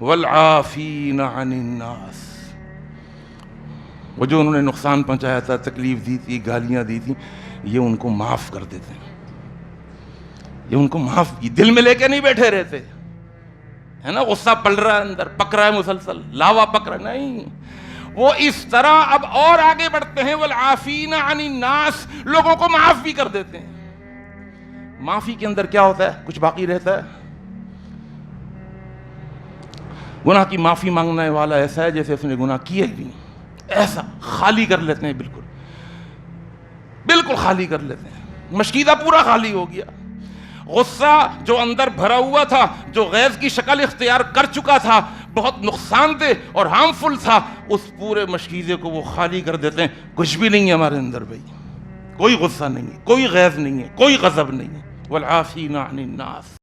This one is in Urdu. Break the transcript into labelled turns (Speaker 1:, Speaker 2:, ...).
Speaker 1: والعافین عن الناس، وہ جو انہوں نے نقصان پہنچایا تھا، تکلیف دی تھی، گالیاں دی تھی، یہ ان کو معاف کر دیتے ہیں، یہ ان کو معاف کی، دل میں لے کے نہیں بیٹھے رہتے ہے نا، غصہ پل رہا ہے اندر، پک رہا ہے مسلسل، لاوا پک رہا ہے، نہیں، وہ اس طرح اب اور آگے بڑھتے ہیں، والعافین عن الناس، لوگوں کو معاف بھی کر دیتے ہیں۔ معافی کے اندر کیا ہوتا ہے؟ کچھ باقی رہتا ہے؟ گناہ کی معافی مانگنے والا ایسا ہے جیسے اس نے گناہ کیا ہی نہیں، ایسا خالی کر لیتے ہیں، بالکل بالکل خالی کر لیتے ہیں، مشکیدہ پورا خالی ہو گیا، غصہ جو اندر بھرا ہوا تھا، جو غیظ کی شکل اختیار کر چکا تھا، بہت نقصان دہ اور ہارمفل تھا، اس پورے مشکیزے کو وہ خالی کر دیتے ہیں، کچھ بھی نہیں ہے ہمارے اندر بھائی، کوئی غصہ نہیں ہے، کوئی غیظ نہیں ہے، کوئی غضب نہیں ہے، والعافین عن الناس۔